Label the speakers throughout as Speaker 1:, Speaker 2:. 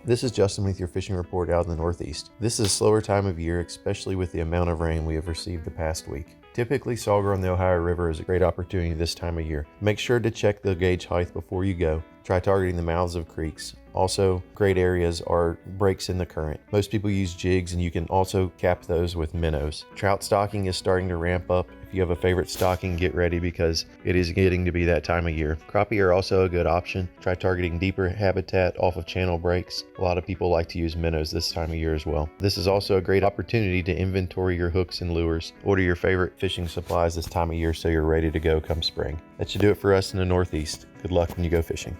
Speaker 1: This is Justin with your fishing report out in the Northeast. This is a slower time of year, especially with the amount of rain we have received the past week. Typically, sauger on the Ohio River is a great opportunity this time of year. Make sure to check the gauge height before you go. Try targeting the mouths of creeks. Also, great areas are breaks in the current. Most people use jigs, and you can also cap those with minnows. Trout stocking is starting to ramp up. If you have a favorite stocking, get ready because it is getting to be that time of year. Crappie are also a good option. Try targeting deeper habitat off of channel breaks. A lot of people like to use minnows this time of year as well. This is also a great opportunity to inventory your hooks and lures. Order your favorite fishing supplies this time of year so you're ready to go come spring. That should do it for us in the Northeast. Good luck when you go fishing.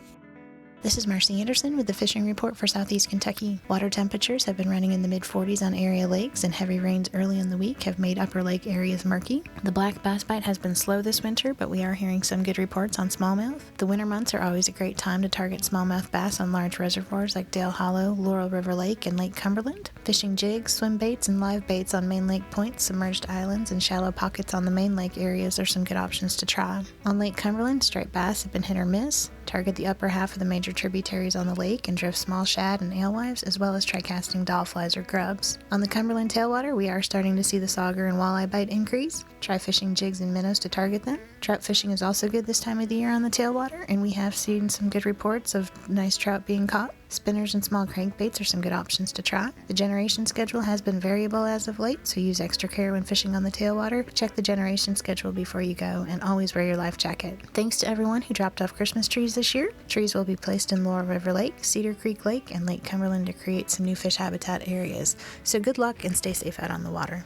Speaker 2: This is Marcy Anderson with the Fishing Report for Southeast Kentucky. Water temperatures have been running in the mid-40s on area lakes, and heavy rains early in the week have made upper lake areas murky. The black bass bite has been slow this winter, but we are hearing some good reports on smallmouth. The winter months are always a great time to target smallmouth bass on large reservoirs like Dale Hollow, Laurel River Lake, and Lake Cumberland. Fishing jigs, swim baits, and live baits on main lake points, submerged islands, and shallow pockets on the main lake areas are some good options to try. On Lake Cumberland, striped bass have been hit or miss. Target the upper half of the major tributaries on the lake and drift small shad and alewives, as well as try casting dollflies or grubs. On the Cumberland tailwater, we are starting to see the sauger and walleye bite increase. Try fishing jigs and minnows to target them. Trout fishing is also good this time of the year on the tailwater, and we have seen some good reports of nice trout being caught. Spinners and small crankbaits are some good options to try. The generation schedule has been variable as of late, so use extra care when fishing on the tailwater. Check the generation schedule before you go, and always wear your life jacket. Thanks to everyone who dropped off Christmas trees this year. Trees will be placed in Laurel River Lake, Cedar Creek Lake, and Lake Cumberland to create some new fish habitat areas. So good luck and stay safe out on the water.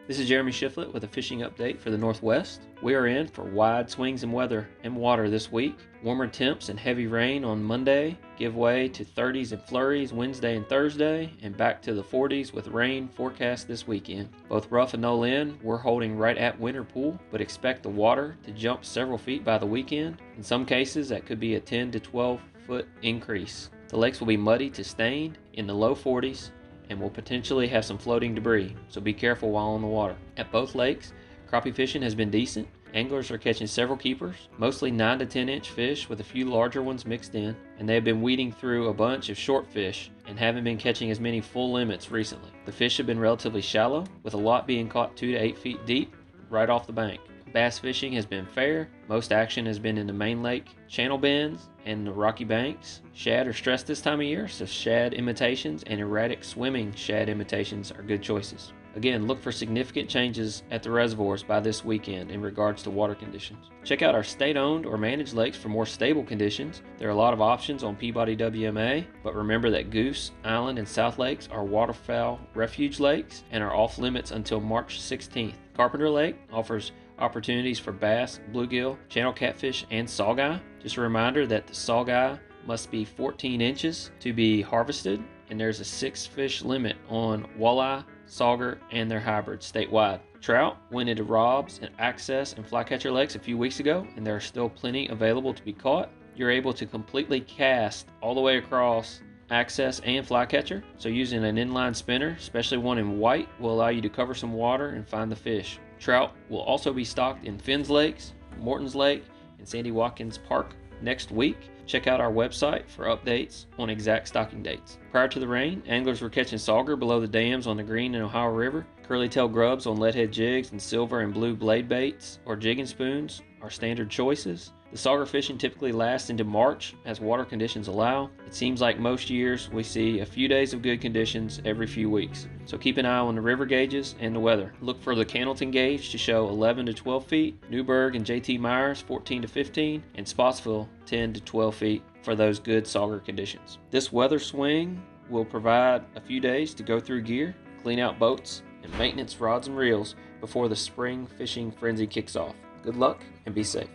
Speaker 3: This is Jeremy Shiflett with a fishing update for the Northwest. We are in for wide swings in weather and water this week. Warmer temps and heavy rain on Monday give way to 30s and flurries Wednesday and Thursday, and back to the 40s with rain forecast this weekend. Both rough and no land, we're holding right at winter pool, but expect the water to jump several feet by the weekend. In some cases, that could be a 10 to 12 foot increase. The lakes will be muddy to stained in the low 40s, and will potentially have some floating debris, so be careful while on the water. At both lakes, crappie fishing has been decent. Anglers are catching several keepers, mostly 9 to 10 inch fish with a few larger ones mixed in, and they have been weeding through a bunch of short fish and haven't been catching as many full limits recently. The fish have been relatively shallow, with a lot being caught 2 to 8 feet deep right off the bank. Bass fishing has been fair. Most action has been in the main lake channel bends and the rocky banks. Shad are stressed this time of year, so shad imitations and erratic swimming shad imitations are good choices. Again, look for significant changes at the reservoirs by this weekend in regards to water conditions. Check out our state-owned or managed lakes for more stable conditions. There are a lot of options on Peabody WMA, but remember that Goose, Island, and South Lakes are waterfowl refuge lakes and are off limits until March 16th. Carpenter Lake offers opportunities for bass, bluegill, channel catfish, and saugeye. Just a reminder that the saugeye must be 14 inches to be harvested, and there's a 6 fish limit on walleye, sauger, and their hybrids statewide. Trout went into Robs and Access and Flycatcher lakes a few weeks ago, and there are still plenty available to be caught. You're able to completely cast all the way across Access and Flycatcher, so using an inline spinner, especially one in white, will allow you to cover some water and find the fish. Trout will also be stocked in Finn's Lakes, Morton's Lake, and Sandy Watkins Park next week. Check out our website for updates on exact stocking dates. Prior to the rain, anglers were catching sauger below the dams on the Green and Ohio River. Curly-tail grubs on leadhead jigs and silver and blue blade baits or jigging spoons are standard choices. The sauger fishing typically lasts into March as water conditions allow. It seems like most years we see a few days of good conditions every few weeks. So keep an eye on the river gauges and the weather. Look for the Cannleton gauge to show 11 to 12 feet, Newburgh and JT Myers 14 to 15, and Spotsville 10 to 12 feet for those good sauger conditions. This weather swing will provide a few days to go through gear, clean out boats, and maintenance rods and reels before the spring fishing frenzy kicks off. Good luck and be safe.